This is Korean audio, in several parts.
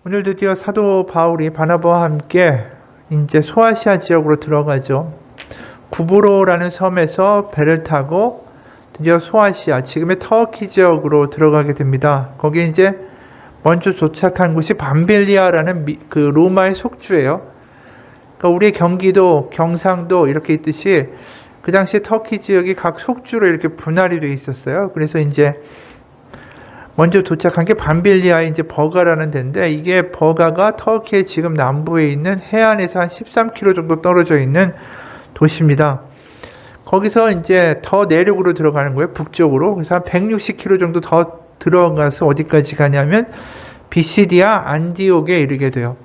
오늘 드디어 사도 바울이 바나바와 함께 이제 소아시아 지역으로 들어가죠. 구브로라는 섬에서 배를 타고 드디어 소아시아, 지금의 터키 지역으로 들어가게 됩니다. 거기 이제 먼저 도착한 곳이 밤빌리아라는 그 로마의 속주예요. 그러니까 우리의 경기도, 경상도 이렇게 있듯이 그 당시에 터키 지역이 각 속주로 이렇게 분할이 되어 있었어요. 그래서 이제 먼저 도착한 게 밤빌리아의 이제 버가라는 데인데, 이게 버가가 터키의 지금 남부에 있는 해안에서 한 13km 정도 떨어져 있는 도시입니다. 거기서 이제 더 내륙으로 들어가는 거예요. 북쪽으로. 그래서 한 160km 정도 더 들어가서 어디까지 가냐면 비시디아 안디옥에 이르게 돼요.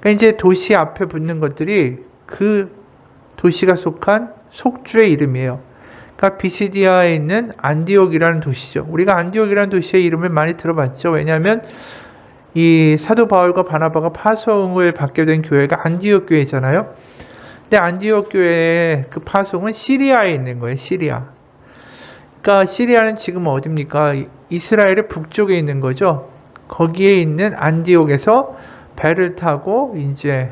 그러니까 이제 도시 앞에 붙는 것들이 그 도시가 속한 속주의 이름이에요. 그러니까 비시디아에 있는 안디옥이라는 도시죠. 우리가 안디옥이라는 도시의 이름을 많이 들어봤죠. 왜냐하면 이 사도 바울과 바나바가 파송을 받게 된 교회가 안디옥 교회잖아요. 근데 안디옥 교회의 그 파송은 시리아에 있는 거예요. 시리아. 그러니까 시리아는 지금 어디입니까? 이스라엘의 북쪽에 있는 거죠. 거기에 있는 안디옥에서 배를 타고 이제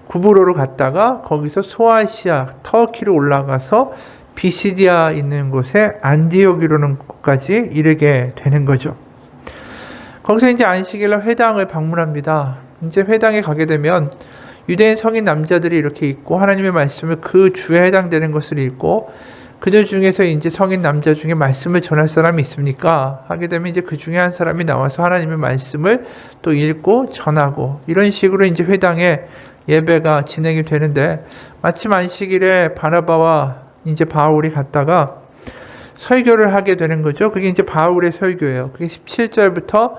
구브로로 갔다가 거기서 소아시아, 터키로 올라가서 비시디아 있는 곳에 안디옥이라는 곳까지 이르게 되는 거죠. 거기서 이제 안식일날 회당을 방문합니다. 이제 회당에 가게 되면 유대인 성인 남자들이 이렇게 있고 하나님의 말씀을 그 주에 해당되는 것을 읽고, 그들 중에서 이제 성인 남자 중에 말씀을 전할 사람이 있습니까? 하게 되면 이제 그 중에 한 사람이 나와서 하나님의 말씀을 또 읽고 전하고, 이런 식으로 이제 회당에 예배가 진행이 되는데, 마침 안식일에 바나바와 이제 바울이 갔다가 설교를 하게 되는 거죠. 그게 이제 바울의 설교예요. 그게 17절부터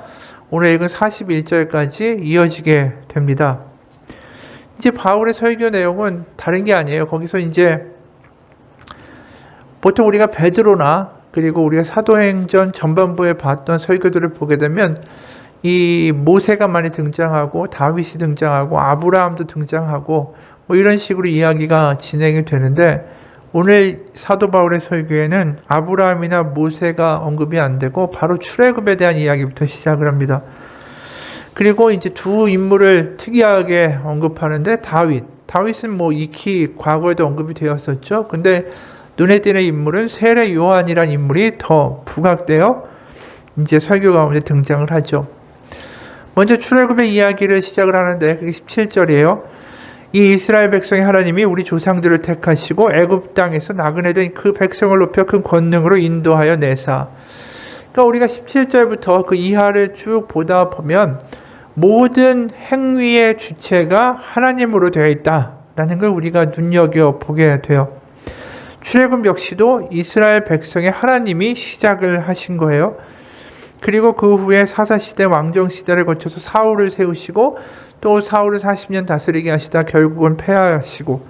오늘 읽은 41절까지 이어지게 됩니다. 이제 바울의 설교 내용은 다른 게 아니에요. 거기서 이제 보통 우리가 베드로나 그리고 우리가 사도행전 전반부에 봤던 설교들을 보게 되면 이 모세가 많이 등장하고 다윗이 등장하고 아브라함도 등장하고 뭐 이런 식으로 이야기가 진행이 되는데, 오늘 사도 바울의 설교에는 아브라함이나 모세가 언급이 안 되고 바로 출애굽에 대한 이야기부터 시작을 합니다. 그리고 이제 두 인물을 특이하게 언급하는데, 다윗은 뭐 익히 과거에도 언급이 되었었죠. 근데 눈에 띄는 인물은 세례 요한이라는 인물이 더 부각되어 이제 설교 가운데 등장을 하죠. 먼저 출애굽의 이야기를 시작을 하는데 그게 17절이에요. 이 이스라엘 백성의 하나님이 우리 조상들을 택하시고 애굽 땅에서 나그네된 그 백성을 높여 큰 권능으로 인도하여 내사. 그러니까 우리가 17절부터 그 이하를 쭉 보다 보면 모든 행위의 주체가 하나님으로 되어 있다라는 걸 우리가 눈여겨보게 돼요. 출애굽 역시도 이스라엘 백성의 하나님이 시작을 하신 거예요. 그리고 그 후에 사사시대, 왕정시대를 거쳐서 사울을 세우시고 또 사울을 40년 다스리게 하시다 결국은 폐하하시고,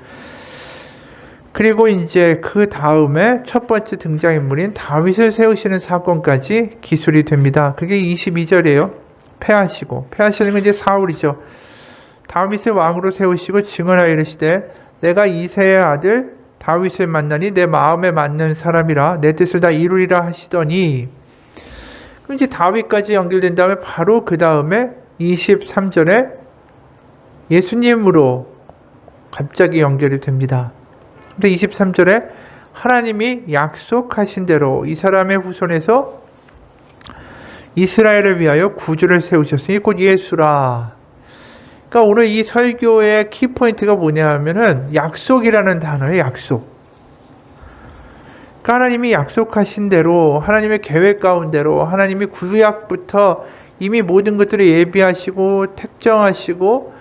그리고 이제 그 다음에 첫 번째 등장인물인 다윗을 세우시는 사건까지 기술이 됩니다. 그게 22절이에요. 폐하시는 건 이제 사울이죠. 다윗을 왕으로 세우시고 증언하여 이르시되 내가 이새의 아들 다윗을 만나니 내 마음에 맞는 사람이라 내 뜻을 다 이루리라 하시더니, 그럼 이제 다윗까지 연결된 다음에 바로 그 다음에 23절에 예수님으로 갑자기 연결이 됩니다. 근데 23절에 하나님이 약속하신 대로 이 사람의 후손에서 이스라엘을 위하여 구주를 세우셨으니 곧 예수라. 그러니까 오늘 이 설교의 키포인트가 뭐냐 하면은 약속이라는 단어예요. 약속. 그러니까 하나님이 약속하신 대로, 하나님의 계획 가운데로 하나님이 구약부터 이미 모든 것들을 예비하시고 택정하시고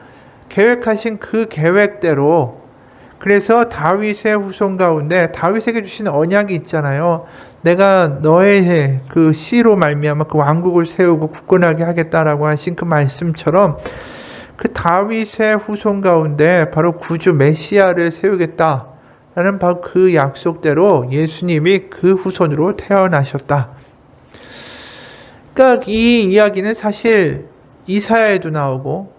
계획하신 그 계획대로, 그래서 다윗의 후손 가운데 다윗에게 주신 언약이 있잖아요. 내가 너의 그 씨로 말미암아 그 왕국을 세우고 굳건하게 하겠다라고 하신 그 말씀처럼 그 다윗의 후손 가운데 바로 구주 메시아를 세우겠다라는 바로 그 약속대로 예수님이 그 후손으로 태어나셨다. 그러니까 이 이야기는 사실 이사야에도 나오고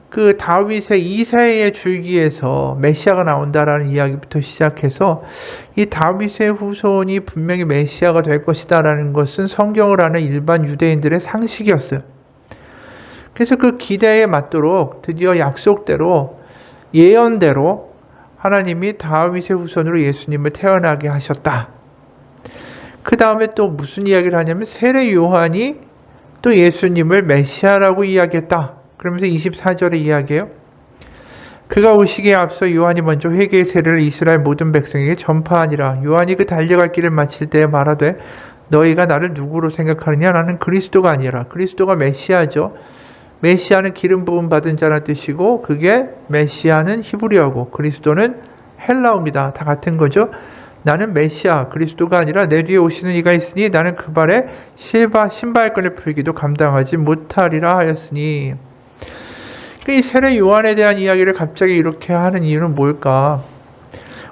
그 다윗의 이새의 줄기에서 메시아가 나온다라는 이야기부터 시작해서 이 다윗의 후손이 분명히 메시아가 될 것이다라는 것은 성경을 아는 일반 유대인들의 상식이었어요. 그래서 그 기대에 맞도록 드디어 약속대로 예언대로 하나님이 다윗의 후손으로 예수님을 태어나게 하셨다. 그 다음에 또 무슨 이야기를 하냐면 세례 요한이 또 예수님을 메시아라고 이야기했다. 그러면서 24절에 이야기해요. 그가 오시기에 앞서 요한이 먼저 회개의 세례를 이스라엘 모든 백성에게 전파하니라. 요한이 그 달려갈 길을 마칠 때에 말하되 너희가 나를 누구로 생각하느냐? 나는 그리스도가 아니라. 그리스도가 메시아죠. 메시아는 기름 부음 받은 자라는 뜻이고 그게 메시아는 히브리어고 그리스도는 헬라어입니다. 다 같은 거죠. 나는 메시아 그리스도가 아니라 내 뒤에 오시는 이가 있으니 나는 그 발에 신발끈을 풀기도 감당하지 못하리라 하였으니. 이 세례 요한에 대한 이야기를 갑자기 이렇게 하는 이유는 뭘까?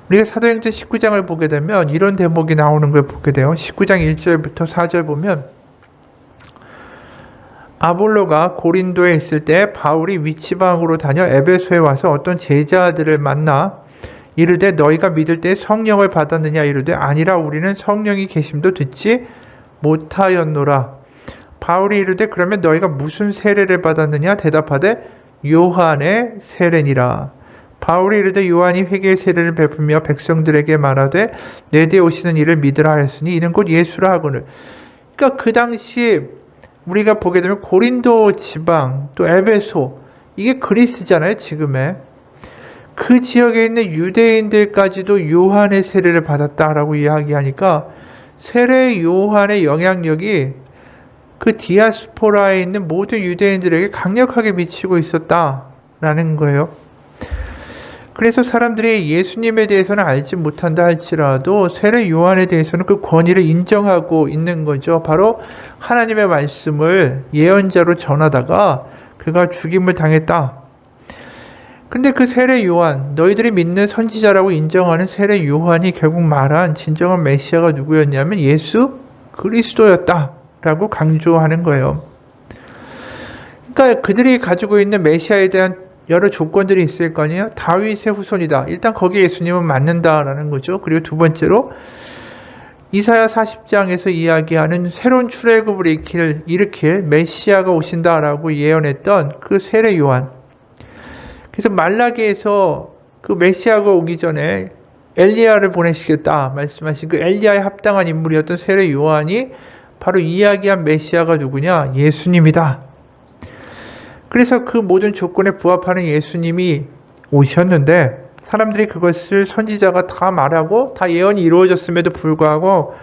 우리가 사도행전 19장을 보게 되면 이런 대목이 나오는 걸 보게 돼요. 19장 1절부터 4절 보면 아볼로가 고린도에 있을 때 바울이 위치방으로 다녀 에베소에 와서 어떤 제자들을 만나 이르되 너희가 믿을 때 성령을 받았느냐 이르되 아니라 우리는 성령이 계심도 듣지 못하였노라. 바울이 이르되 그러면 너희가 무슨 세례를 받았느냐 대답하되 요한의 세례니라. 바울이 이르되 요한이 회개의 세례를 베풀며 백성들에게 말하되 내 뒤에 오시는 이를 믿으라 하였으니 이는 곧 예수라 하거늘. 그러니까 그 당시 우리가 보게 되면 고린도 지방 또 에베소 이게 그리스잖아요. 지금의 그 지역에 있는 유대인들까지도 요한의 세례를 받았다라고 이야기하니까 세례 요한의 영향력이 그 디아스포라에 있는 모든 유대인들에게 강력하게 미치고 있었다라는 거예요. 그래서 사람들이 예수님에 대해서는 알지 못한다 할지라도 세례 요한에 대해서는 그 권위를 인정하고 있는 거죠. 바로 하나님의 말씀을 예언자로 전하다가 그가 죽임을 당했다. 근데 그 세례 요한, 너희들이 믿는 선지자라고 인정하는 세례 요한이 결국 말한 진정한 메시아가 누구였냐면 예수 그리스도였다라고 강조하는 거예요. 그러니까 그들이 가지고 있는 메시아에 대한 여러 조건들이 있을 거 아니에요. 다윗의 후손이다. 일단 거기에 예수님은 맞는다라는 거죠. 그리고 두 번째로 이사야 40장에서 이야기하는 새로운 출애굽을 일으킬 메시아가 오신다라고 예언했던 그 세례 요한. 그래서 말라기에서 그 메시아가 오기 전에 엘리야를 보내시겠다 말씀하신 그 엘리야에 합당한 인물이었던 세례 요한이 바로 이야기한 메시아가 누구냐? 예수님이다. 그래서 그 모든 조건에 부합하는 예수님이 오셨는데 사람들이 그것을 선지자가 다 말하고 다 예언이 이루어졌음에도 불구하고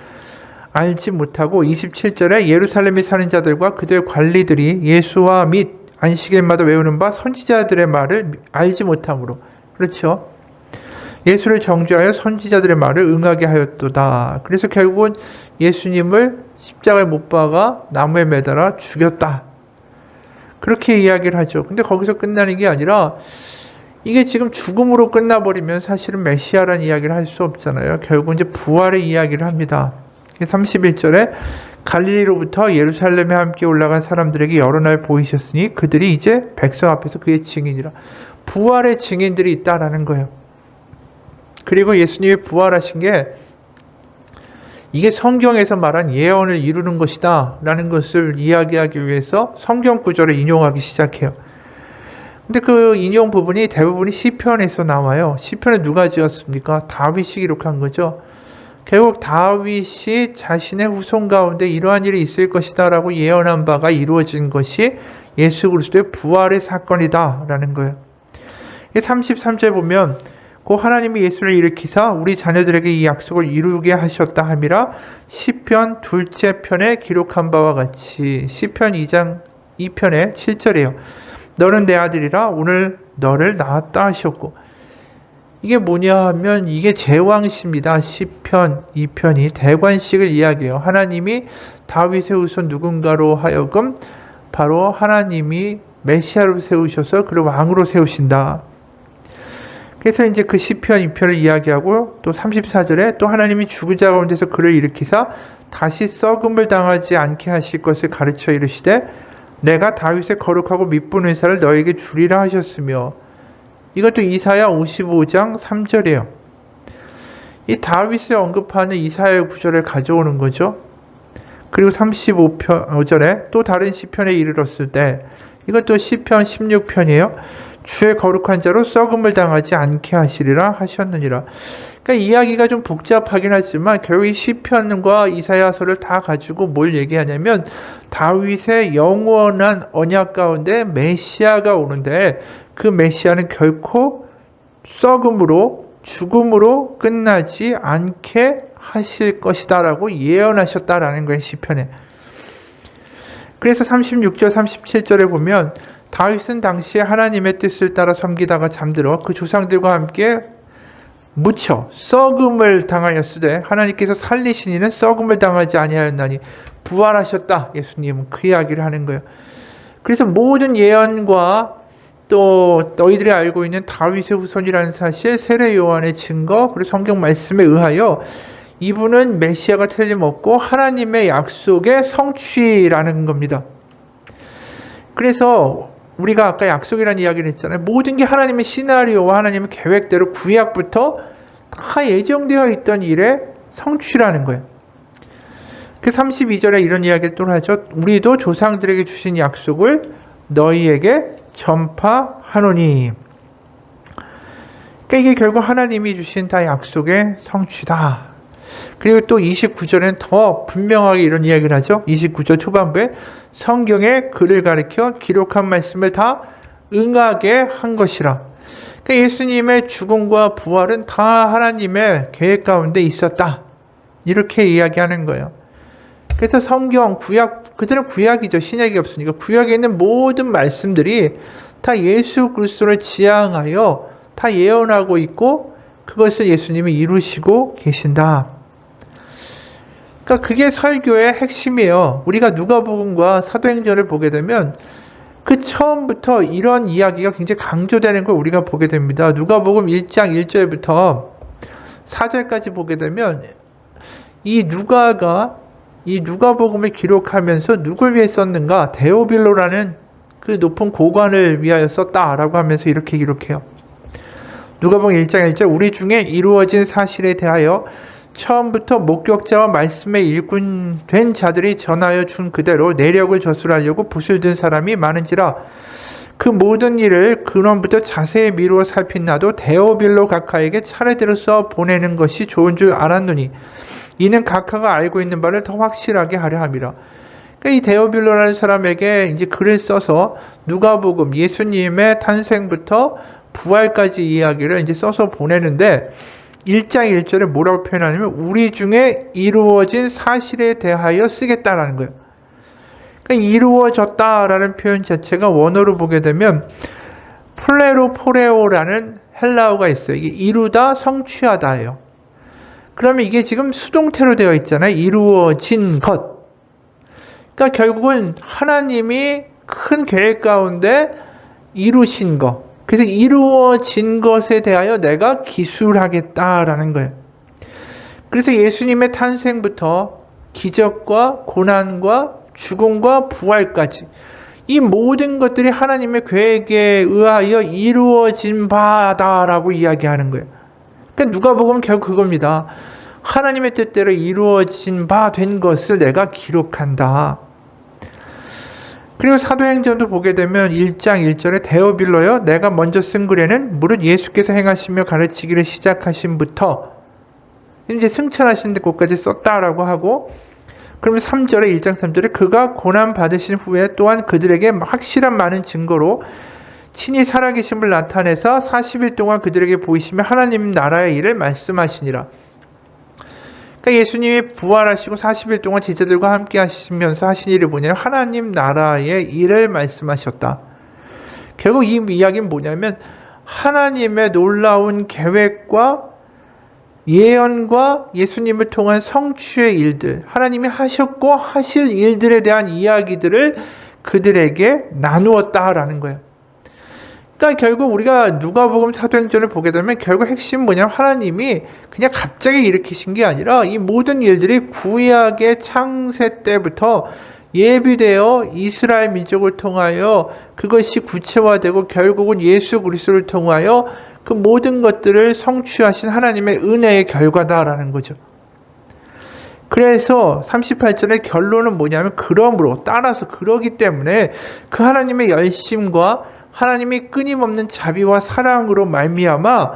알지 못하고 27절에 예루살렘에 사는 자들과 그들의 관리들이 예수와 및 안식일마다 외우는 바 선지자들의 말을 알지 못함으로 그렇죠. 예수를 정죄하여 선지자들의 말을 응하게 하였도다. 그래서 결국은 예수님을 십자가에 못 박아 나무에 매달아 죽였다. 그렇게 이야기를 하죠. 근데 거기서 끝나는 게 아니라 이게 지금 죽음으로 끝나버리면 사실은 메시아라는 이야기를 할 수 없잖아요. 결국 이제 부활의 이야기를 합니다. 31절에 갈릴리로부터 예루살렘에 함께 올라간 사람들에게 여러 날 보이셨으니 그들이 이제 백성 앞에서 그의 증인이라. 부활의 증인들이 있다라는 거예요. 그리고 예수님이 부활하신 게 이게 성경에서 말한 예언을 이루는 것이다 라는 것을 이야기하기 위해서 성경 구절을 인용하기 시작해요. 근데 그 인용 부분이 대부분이 시편에서 나와요. 시편을 누가 지었습니까? 다윗이 기록한 거죠. 결국 다윗이 자신의 후손 가운데 이러한 일이 있을 것이다 라고 예언한 바가 이루어진 것이 예수 그리스도의 부활의 사건이다 라는 거예요. 33절 보면 그 하나님이 예수를 일으키사 우리 자녀들에게 이 약속을 이루게 하셨다 함이라 시편 둘째 편에 기록한 바와 같이 시편 2장 2편의 7절이에요. 너는 내 아들이라 오늘 너를 낳았다 하셨고 이게 뭐냐 하면 이게 제왕시입니다. 시편 2편이 대관식을 이야기해요. 하나님이 다윗의 후손 누군가로 하여금 바로 하나님이 메시아로 세우셔서 그를 왕으로 세우신다. 그래서 이제 그 시편 2편을 이야기하고 또 34절에 또 하나님이 죽은 자 가운데서 그를 일으키사 다시 썩음을 당하지 않게 하실 것을 가르쳐 이르시되 내가 다윗의 거룩하고 미쁜 은사를 너에게 주리라 하셨으며 이것도 이사야 55장 3절이에요. 이 다윗을 언급하는 이사야의 구절을 가져오는 거죠. 그리고 35절에 또 다른 시편에 이르렀을 때 이것도 시편 16편이에요. 주의 거룩한 자로 썩음을 당하지 않게 하시리라 하셨느니라. 그러니까 이야기가 좀 복잡하긴 하지만 결국 이 시편과 이사야서를 다 가지고 뭘 얘기하냐면 다윗의 영원한 언약 가운데 메시아가 오는데 그 메시아는 결코 썩음으로 죽음으로 끝나지 않게 하실 것이다라고 예언하셨다라는 거예요. 시편에. 그래서 36절 37절에 보면 다윗은 당시에 하나님의 뜻을 따라 섬기다가 잠들어 그 조상들과 함께 묻혀 썩음을 당하였으되 하나님께서 살리신 이는 썩음을 당하지 아니하였나니 부활하셨다. 예수님은 그 이야기를 하는 거예요. 그래서 모든 예언과 또 너희들이 알고 있는 다윗의 후손이라는 사실, 세례 요한의 증거, 그리고 성경 말씀에 의하여 이분은 메시아가 틀림없고 하나님의 약속의 성취라는 겁니다. 그래서 우리가 아까 약속이라는 이야기를 했잖아요. 모든 게 하나님의 시나리오와 하나님의 계획대로 구약부터 다 예정되어 있던 일의 성취라는 거예요. 그 32절에 이런 이야기를 또 하죠. 우리도 조상들에게 주신 약속을 너희에게 전파하노니. 그러니까 이게 결국 하나님이 주신 다 약속의 성취다. 그리고 또 29절에는 더 분명하게 이런 이야기를 하죠. 29절 초반부에 성경에 글을 가리켜 기록한 말씀을 다 응하게 한 것이라. 그러니까 예수님의 죽음과 부활은 다 하나님의 계획 가운데 있었다. 이렇게 이야기하는 거예요. 그래서 성경, 구약, 그들은 구약이죠. 신약이 없으니까. 구약에 있는 모든 말씀들이 다 예수 그리스도를 지향하여 다 예언하고 있고 그것을 예수님이 이루시고 계신다. 그러니까 그게 설교의 핵심이에요. 우리가 누가복음과 사도행전을 보게 되면 그 처음부터 이런 이야기가 굉장히 강조되는 걸 우리가 보게 됩니다. 누가복음 1장 1절부터 4절까지 보게 되면 이 누가가 이 누가복음을 기록하면서 누굴 위해 썼는가? 데오빌로라는 그 높은 고관을 위하여 썼다라고 하면서 이렇게 기록해요. 누가복음 1장 1절 우리 중에 이루어진 사실에 대하여 처음부터 목격자와 말씀에 일꾼된 자들이 전하여 준 그대로 내력을 저술하려고 붓을 든 사람이 많은지라 그 모든 일을 근원부터 자세히 미루어 살핀 나도 데오빌로 각하에게 차례대로 써 보내는 것이 좋은 줄 알았노니 이는 각하가 알고 있는 바를 더 확실하게 하려 함이라. 그러니까 이 데오빌로라는 사람에게 이제 글을 써서 누가복음 예수님의 탄생부터 부활까지 이야기를 이제 써서 보내는데 1장 1절에 뭐라고 표현하냐면 우리 중에 이루어진 사실에 대하여 쓰겠다라는 거예요. 그러니까 이루어졌다라는 표현 자체가 원어로 보게 되면 플레로포레오라는 헬라어가 있어요. 이게 이루다, 성취하다예요. 그러면 이게 지금 수동태로 되어 있잖아요. 이루어진 것. 그러니까 결국은 하나님이 큰 계획 가운데 이루신 것. 그래서 이루어진 것에 대하여 내가 기술하겠다라는 거예요. 그래서 예수님의 탄생부터 기적과 고난과 죽음과 부활까지 이 모든 것들이 하나님의 계획에 의하여 이루어진 바다라고 이야기하는 거예요. 그러니까 누가복음은 결국 그겁니다. 하나님의 뜻대로 이루어진 바 된 것을 내가 기록한다. 그리고 사도행전도 보게 되면 1장 1절에 데오빌로여 내가 먼저 쓴 글에는 무릇 예수께서 행하시며 가르치기를 시작하신부터 이제 승천하신 곳까지 썼다라고 하고 그러면 3절에 1장 3절에 그가 고난 받으신 후에 또한 그들에게 확실한 많은 증거로 친히 살아계심을 나타내서 40일 동안 그들에게 보이시며 하나님 나라의 일을 말씀하시니라. 그러니까 예수님이 부활하시고 40일 동안 제자들과 함께 하시면서 하신 일이 뭐냐면 하나님 나라의 일을 말씀하셨다. 결국 이 이야기는 뭐냐면 하나님의 놀라운 계획과 예언과 예수님을 통한 성취의 일들, 하나님이 하셨고 하실 일들에 대한 이야기들을 그들에게 나누었다라는 거예요. 그러니까 결국 우리가 누가복음 사도행전을 보게 되면 결국 핵심은 뭐냐면 하나님이 그냥 갑자기 일으키신 게 아니라 이 모든 일들이 구약의 창세 때부터 예비되어 이스라엘 민족을 통하여 그것이 구체화되고 결국은 예수 그리스도를 통하여 그 모든 것들을 성취하신 하나님의 은혜의 결과다라는 거죠. 그래서 38절의 결론은 뭐냐면 그러므로 따라서 그러기 때문에 그 하나님의 열심과 하나님의 끊임없는 자비와 사랑으로 말미암아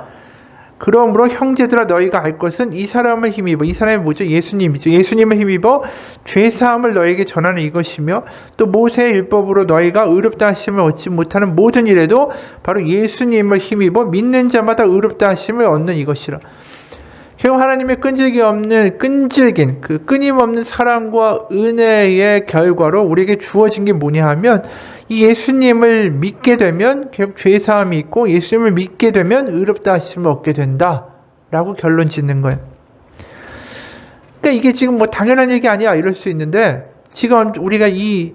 그러므로 형제들아 너희가 알 것은 이 사람을 힘입어 이 사람이 뭐죠? 예수님이죠. 예수님을 힘입어 죄사함을 너에게 전하는 이것이며 또 모세의 율법으로 너희가 의롭다 하심을 얻지 못하는 모든 일에도 바로 예수님을 힘입어 믿는 자마다 의롭다 하심을 얻는 이것이라. 결국 하나님의 끈질긴 그 끊임없는 사랑과 은혜의 결과로 우리에게 주어진 게 뭐냐 하면 이 예수님을 믿게 되면 결국 죄사함이 있고 예수님을 믿게 되면 의롭다 하심을 얻게 된다라고 결론 짓는 거예요. 그러니까 이게 지금 뭐 당연한 얘기 아니야 이럴 수 있는데 지금 우리가 이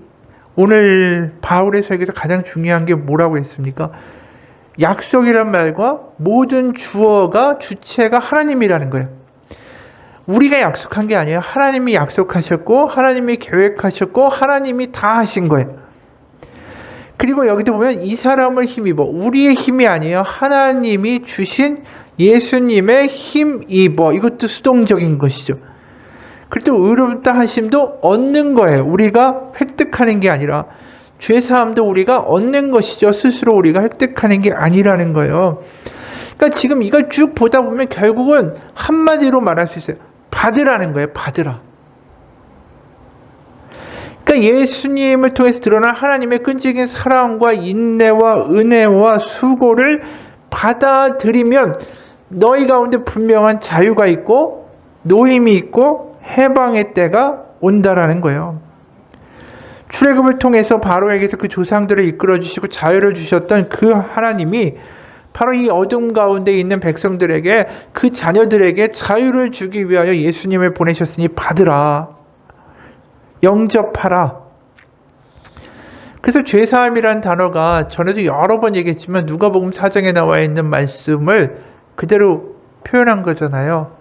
오늘 바울의 설교에서 가장 중요한 게 뭐라고 했습니까? 약속이란 말과 모든 주어가 주체가 하나님이라는 거예요. 우리가 약속한 게 아니에요. 하나님이 약속하셨고 하나님이 계획하셨고 하나님이 다 하신 거예요. 그리고 여기도 보면 이 사람을 힘입어 우리의 힘이 아니에요. 하나님이 주신 예수님의 힘입어 이것도 수동적인 것이죠. 그리고 의롭다 하심도 얻는 거예요. 우리가 획득하는 게 아니라 죄사함도 우리가 얻는 것이죠. 스스로 우리가 획득하는 게 아니라는 거예요. 그러니까 지금 이걸 쭉 보다 보면 결국은 한마디로 말할 수 있어요. 받으라는 거예요. 받으라. 그러니까 예수님을 통해서 드러난 하나님의 끈질긴 사랑과 인내와 은혜와 수고를 받아들이면 너희 가운데 분명한 자유가 있고 노임이 있고 해방의 때가 온다라는 거예요. 출애굽을 통해서 바로에게서 그 조상들을 이끌어 주시고 자유를 주셨던 그 하나님이 바로 이 어둠 가운데 있는 백성들에게 그 자녀들에게 자유를 주기 위하여 예수님을 보내셨으니 받으라. 영접하라. 그래서 죄사함이라는 단어가 전에도 여러 번 얘기했지만 누가복음 4장에 나와 있는 말씀을 그대로 표현한 거잖아요.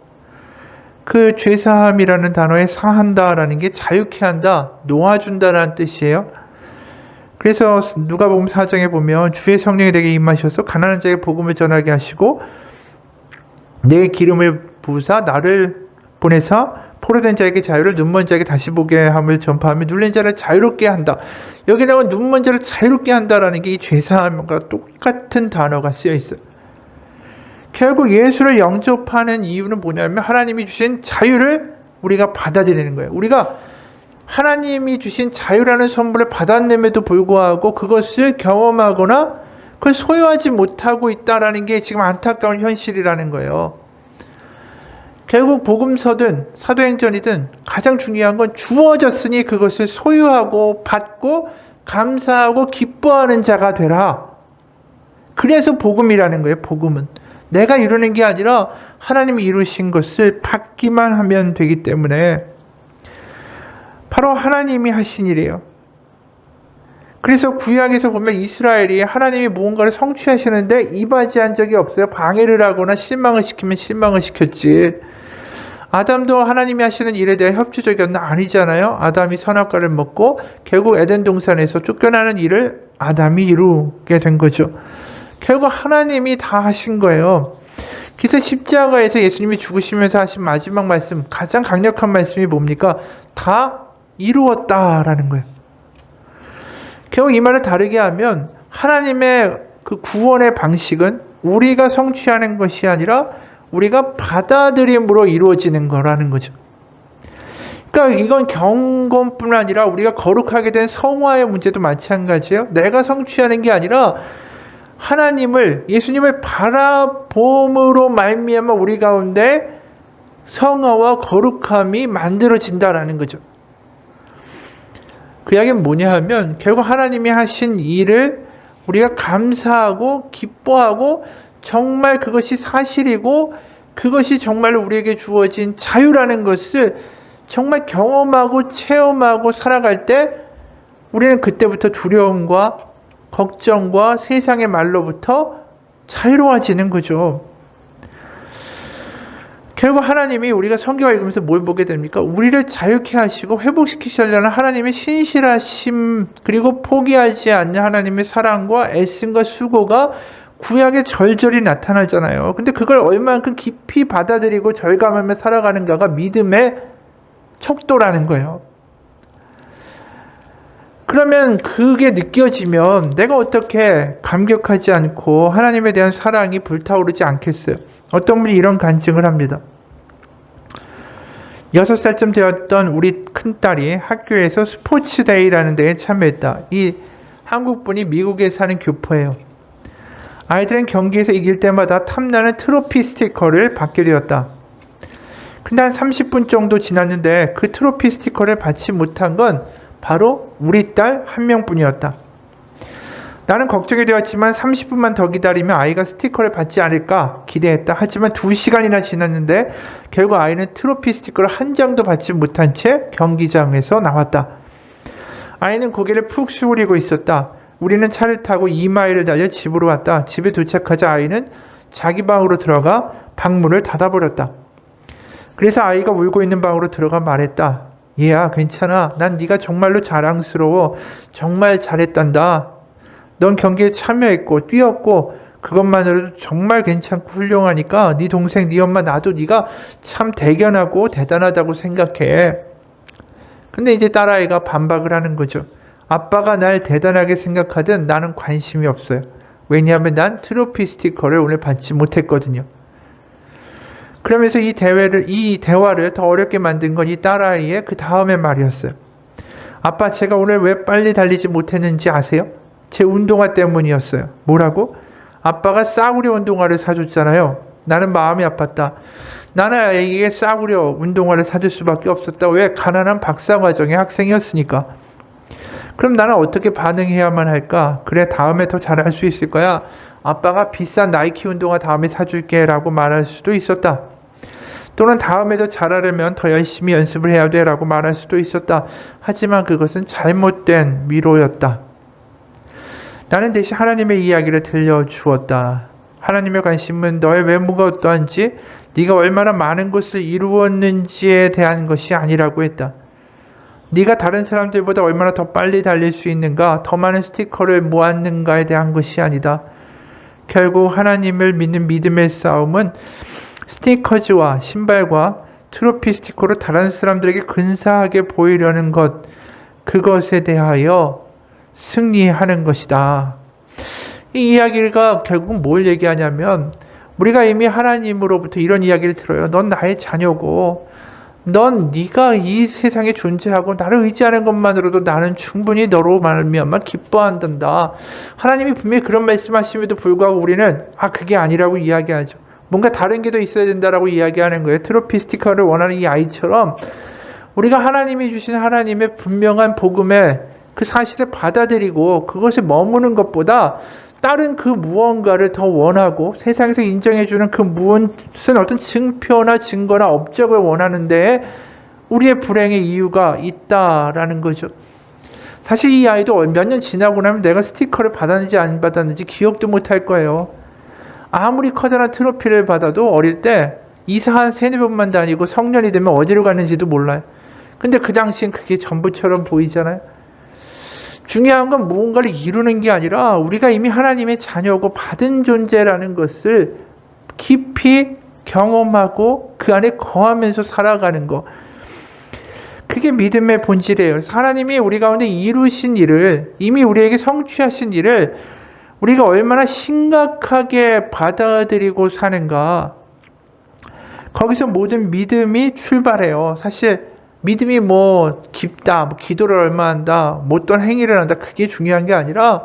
그 죄사함이라는 단어에 사한다라는 게 자유케 한다, 놓아준다라는 뜻이에요. 그래서 누가복음 4장에 보면 주의 성령이 내게 임하셔서 가난한 자에게 복음을 전하게 하시고 내 기름을 부으사 나를 보내사 포로된 자에게 자유를 눈먼 자에게 다시 보게 함을 전파하며 눌린 자를 자유롭게 한다. 여기 나온 눈먼 자를 자유롭게 한다라는 게 이 죄사함과 똑같은 단어가 쓰여 있어요. 결국 예수를 영접하는 이유는 뭐냐면 하나님이 주신 자유를 우리가 받아들이는 거예요. 우리가 하나님이 주신 자유라는 선물을 받았음에도 불구하고 그것을 경험하거나 그걸 소유하지 못하고 있다는 게 지금 안타까운 현실이라는 거예요. 결국 복음서든 사도행전이든 가장 중요한 건 주어졌으니 그것을 소유하고 받고 감사하고 기뻐하는 자가 되라. 그래서 복음이라는 거예요. 복음은 내가 이루는 게 아니라 하나님이 이루신 것을 받기만 하면 되기 때문에 바로 하나님이 하신 일이에요. 그래서 구약에서 보면 이스라엘이 하나님이 무언가를 성취하시는데 이바지한 적이 없어요. 방해를 하거나 실망을 시키면 실망을 시켰지. 아담도 하나님이 하시는 일에 대해 협조적이었나? 아니잖아요. 아담이 선악과를 먹고 결국 에덴 동산에서 쫓겨나는 일을 아담이 이루게 된 거죠. 결국 하나님이 다 하신 거예요. 그래서 십자가에서 예수님이 죽으시면서 하신 마지막 말씀, 가장 강력한 말씀이 뭡니까? 다 이루었다라는 거예요. 결국 이 말을 다르게 하면 하나님의 그 구원의 방식은 우리가 성취하는 것이 아니라 우리가 받아들임으로 이루어지는 거라는 거죠. 그러니까 이건 경건뿐 아니라 우리가 거룩하게 된 성화의 문제도 마찬가지예요. 내가 성취하는 게 아니라 하나님을, 예수님을 바라봄으로 말미암아 우리 가운데 성화와 거룩함이 만들어진다라는 거죠. 그 이야기는 뭐냐 하면 결국 하나님이 하신 일을 우리가 감사하고 기뻐하고 정말 그것이 사실이고 그것이 정말로 우리에게 주어진 자유라는 것을 정말 경험하고 체험하고 살아갈 때 우리는 그때부터 두려움과 걱정과 세상의 말로부터 자유로워지는 거죠. 결국 하나님이 우리가 성경을 읽으면서 뭘 보게 됩니까? 우리를 자유케 하시고 회복시키시려는 하나님의 신실하심 그리고 포기하지 않는 하나님의 사랑과 애씀과 수고가 구약에 절절히 나타나잖아요. 근데 그걸 얼마만큼 깊이 받아들이고 절감하며 살아가는가가 믿음의 척도라는 거예요. 그러면 그게 느껴지면 내가 어떻게 감격하지 않고 하나님에 대한 사랑이 불타오르지 않겠어요? 어떤 분이 이런 간증을 합니다. 6살쯤 되었던 우리 큰딸이 학교에서 스포츠데이라는 데에 참여했다. 이 한국분이 미국에 사는 교포예요. 아이들은 경기에서 이길 때마다 탐나는 트로피 스티커를 받게 되었다. 근데 한 30분 정도 지났는데 그 트로피 스티커를 받지 못한 건 바로 우리 딸 한 명뿐이었다. 나는 걱정이 되었지만 30분만 더 기다리면 아이가 스티커를 받지 않을까 기대했다. 하지만 2시간이나 지났는데 결국 아이는 트로피 스티커를 한 장도 받지 못한 채 경기장에서 나왔다. 아이는 고개를 푹 숙이고 있었다. 우리는 차를 타고 2마일을 달려 집으로 왔다. 집에 도착하자 아이는 자기 방으로 들어가 방문을 닫아버렸다. 그래서 아이가 울고 있는 방으로 들어가 말했다. 얘야, 괜찮아. 난 네가 정말로 자랑스러워. 정말 잘했단다. 넌 경기에 참여했고 뛰었고 그것만으로도 정말 괜찮고 훌륭하니까 네 동생, 네 엄마, 나도 네가 참 대견하고 대단하다고 생각해. 근데 이제 딸아이가 반박을 하는 거죠. 아빠가 날 대단하게 생각하든 나는 관심이 없어요. 왜냐하면 난 트로피 스티커를 오늘 받지 못했거든요. 그러면서 이 대화를 더 어렵게 만든 건 이 딸아이의 그 다음의 말이었어요. 아빠, 제가 오늘 왜 빨리 달리지 못했는지 아세요? 제 운동화 때문이었어요. 뭐라고? 아빠가 싸구려 운동화를 사줬잖아요. 나는 마음이 아팠다. 나는 아이에게 싸구려 운동화를 사줄 수밖에 없었다. 왜? 가난한 박사과정의 학생이었으니까. 그럼 나는 어떻게 반응해야만 할까? 그래, 다음에 더 잘할 수 있을 거야. 아빠가 비싼 나이키 운동화 다음에 사줄게 라고 말할 수도 있었다. 또는 다음에도 잘하려면 더 열심히 연습을 해야 돼 라고 말할 수도 있었다. 하지만 그것은 잘못된 위로였다. 나는 대신 하나님의 이야기를 들려주었다. 하나님의 관심은 너의 외모가 어떠한지, 네가 얼마나 많은 것을 이루었는지에 대한 것이 아니라고 했다. 네가 다른 사람들보다 얼마나 더 빨리 달릴 수 있는가, 더 많은 스티커를 모았는가에 대한 것이 아니다. 결국 하나님을 믿는 믿음의 싸움은 스니커즈와 신발과 트로피 스티커로 다른 사람들에게 근사하게 보이려는 것, 그것에 대하여 승리하는 것이다. 이 이야기가 결국 뭘 얘기하냐면, 우리가 이미 하나님으로부터 이런 이야기를 들어요. 넌 나의 자녀고, 넌 네가 이 세상에 존재하고 나를 의지하는 것만으로도 나는 충분히 너로 말미암아 기뻐한단다. 하나님이 분명히 그런 말씀하심에도 불구하고 우리는 그게 아니라고 이야기하죠. 뭔가 다른 게 더 있어야 된다라고 이야기하는 거예요. 트로피 스티커를 원하는 이 아이처럼 우리가 하나님이 주신 하나님의 분명한 복음의 그 사실을 받아들이고 그것에 머무는 것보다 다른 그 무언가를 더 원하고 세상에서 인정해주는 그 무엇은 어떤 증표나 증거나 업적을 원하는데 우리의 불행의 이유가 있다라는 거죠. 사실 이 아이도 몇 년 지나고 나면 내가 스티커를 받았는지 안 받았는지 기억도 못할 거예요. 아무리 커다란 트로피를 받아도 어릴 때 이사 한 3-4번만 다니고 성년이 되면 어디로 갔는지도 몰라요. 근데 그 당시엔 그게 전부처럼 보이잖아요. 중요한 건 무언가를 이루는 게 아니라 우리가 이미 하나님의 자녀고 받은 존재라는 것을 깊이 경험하고 그 안에 거하면서 살아가는 것. 그게 믿음의 본질이에요. 하나님이 우리 가운데 이루신 일을, 이미 우리에게 성취하신 일을 우리가 얼마나 심각하게 받아들이고 사는가. 거기서 모든 믿음이 출발해요. 사실 믿음이 깊다, 기도를 얼마 한다, 어떤 행위를 한다, 그게 중요한 게 아니라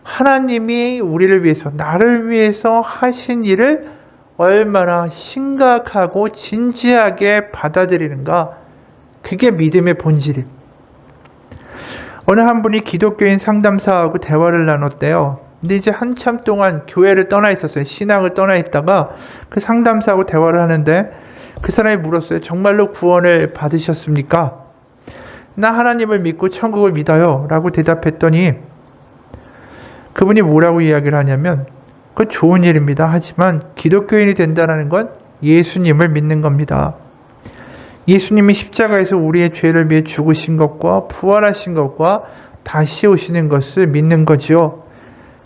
하나님이 우리를 위해서, 나를 위해서 하신 일을 얼마나 심각하고 진지하게 받아들이는가. 그게 믿음의 본질이에요. 어느 한 분이 기독교인 상담사하고 대화를 나눴대요. 근데 이제 한참 동안 교회를 떠나 있었어요. 신앙을 떠나 있다가 그 상담사하고 대화를 하는데 그 사람이 물었어요. 정말로 구원을 받으셨습니까? 나 하나님을 믿고 천국을 믿어요 라고 대답했더니 그분이 뭐라고 이야기를 하냐면, 그건 좋은 일입니다. 하지만 기독교인이 된다는 건 예수님을 믿는 겁니다. 예수님이 십자가에서 우리의 죄를 위해 죽으신 것과 부활하신 것과 다시 오시는 것을 믿는 거지요.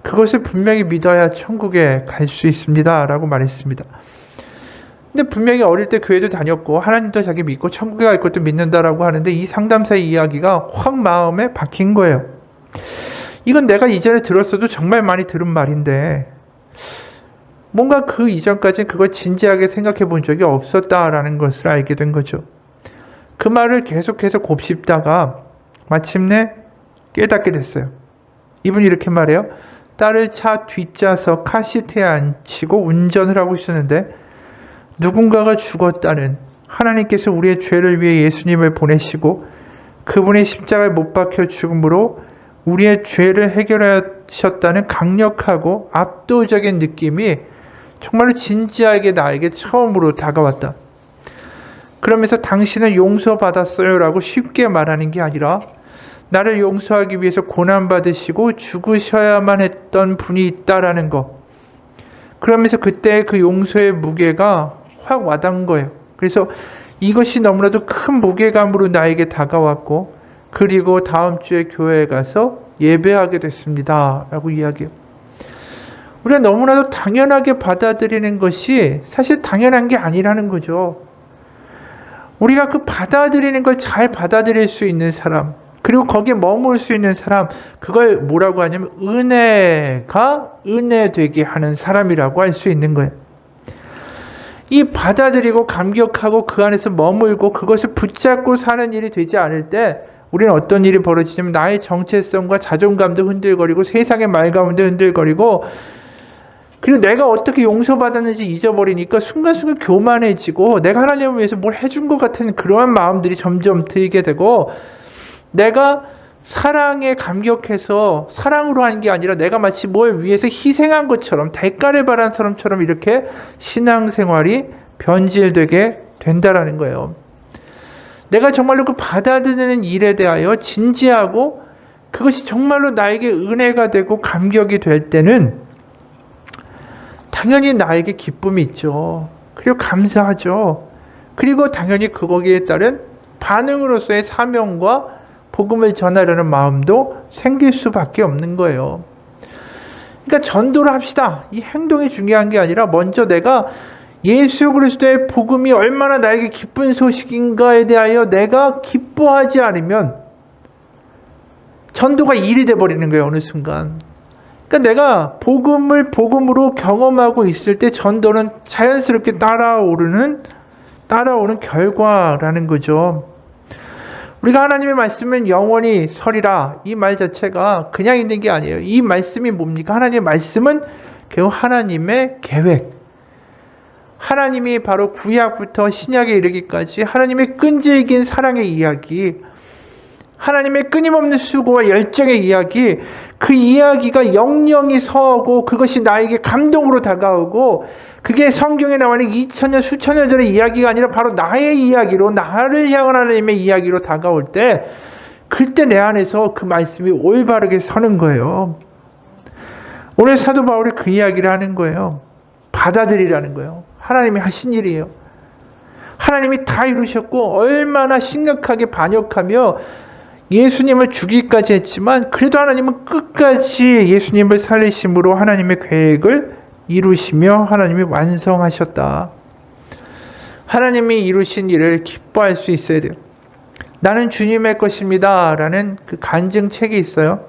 그것을 분명히 믿어야 천국에 갈 수 있습니다 라고 말했습니다. 근데 분명히 어릴 때 교회도 다녔고 하나님도 자기 믿고 천국에 갈 것도 믿는다라고 하는데 이 상담사의 이야기가 확 마음에 박힌 거예요. 이건 내가 이전에 들었어도 정말 많이 들은 말인데 뭔가 그 이전까지 그걸 진지하게 생각해 본 적이 없었다라는 것을 알게 된 거죠. 그 말을 계속해서 곱씹다가 마침내 깨닫게 됐어요. 이분이 이렇게 말해요. 딸을 차 뒷좌석 카시트에 앉히고 운전을 하고 있었는데 누군가가 죽었다는, 하나님께서 우리의 죄를 위해 예수님을 보내시고 그분의 십자가에 못 박혀 죽음으로 우리의 죄를 해결하셨다는 강력하고 압도적인 느낌이 정말로 진지하게 나에게 처음으로 다가왔다. 그러면서 당신은 용서받았어요 라고 쉽게 말하는 게 아니라 나를 용서하기 위해서 고난받으시고 죽으셔야만 했던 분이 있다라는 거. 그러면서 그때 그 용서의 무게가 확 와닿은 거예요. 그래서 이것이 너무나도 큰 무게감으로 나에게 다가왔고 그리고 다음 주에 교회에 가서 예배하게 됐습니다 라고 이야기해요. 우리가 너무나도 당연하게 받아들이는 것이 사실 당연한 게 아니라는 거죠. 우리가 그 받아들이는 걸 잘 받아들일 수 있는 사람, 그리고 거기에 머물 수 있는 사람, 그걸 뭐라고 하냐면 은혜가 은혜되게 하는 사람이라고 할 수 있는 거예요. 이 받아들이고 감격하고 그 안에서 머물고 그것을 붙잡고 사는 일이 되지 않을 때 우리는 어떤 일이 벌어지냐면 나의 정체성과 자존감도 흔들거리고 세상의 말 가운데 흔들거리고 그리고 내가 어떻게 용서받았는지 잊어버리니까 순간순간 교만해지고 내가 하나님을 위해서 뭘 해준 것 같은 그러한 마음들이 점점 들게 되고 내가 사랑에 감격해서 사랑으로 한 게 아니라 내가 마치 뭘 위해서 희생한 것처럼 대가를 바란 사람처럼 이렇게 신앙생활이 변질되게 된다라는 거예요. 내가 정말로 그 받아들이는 일에 대하여 진지하고 그것이 정말로 나에게 은혜가 되고 감격이 될 때는 당연히 나에게 기쁨이 있죠. 그리고 감사하죠. 그리고 당연히 거기에 따른 반응으로서의 사명과 복음을 전하려는 마음도 생길 수밖에 없는 거예요. 그러니까 전도를 합시다. 이 행동이 중요한 게 아니라 먼저 내가 예수 그리스도의 복음이 얼마나 나에게 기쁜 소식인가에 대하여 내가 기뻐하지 않으면 전도가 일이 돼버리는 거예요. 어느 순간. 그러니까 내가 복음을 복음으로 경험하고 있을 때 전도는 자연스럽게 따라오는 결과라는 거죠. 우리가 하나님의 말씀은 영원히 서리라 이 말 자체가 그냥 있는 게 아니에요. 이 말씀이 뭡니까? 하나님의 말씀은 결국 하나님의 계획, 하나님이 바로 구약부터 신약에 이르기까지 하나님의 끈질긴 사랑의 이야기, 하나님의 끊임없는 수고와 열정의 이야기, 그 이야기가 영영이 서고 그것이 나에게 감동으로 다가오고 그게 성경에 나와 있는 2000년 수천 년 전의 이야기가 아니라 바로 나의 이야기로, 나를 향한 하나님의 이야기로 다가올 때 그때 내 안에서 그 말씀이 올바르게 서는 거예요. 오늘 사도 바울이 그 이야기를 하는 거예요. 받아들이라는 거예요. 하나님이 하신 일이에요. 하나님이 다 이루셨고 얼마나 심각하게 반역하며 예수님을 죽이기까지 했지만 그래도 하나님은 끝까지 예수님을 살리심으로 하나님의 계획을 이루시며 하나님이 완성하셨다. 하나님이 이루신 일을 기뻐할 수 있어야 돼요. 나는 주님의 것입니다 라는 그 간증책이 있어요.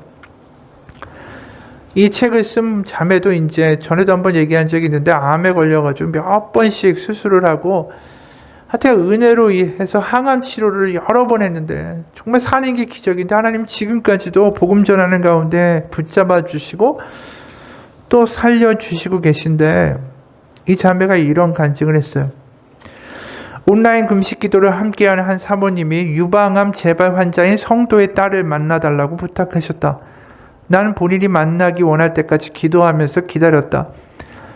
이 책을 쓴 자매도 이제 전에도 한번 얘기한 적이 있는데 암에 걸려가지고 몇 번씩 수술을 하고 하여튼 은혜로 해서 항암 치료를 여러 번 했는데 정말 사는 게 기적인데 하나님 지금까지도 복음 전하는 가운데 붙잡아 주시고 또 살려주시고 계신데 이 자매가 이런 간증을 했어요. 온라인 금식 기도를 함께하는 한 사모님이 유방암 재발 환자인 성도의 딸을 만나달라고 부탁하셨다. 나는 본인이 만나기 원할 때까지 기도하면서 기다렸다.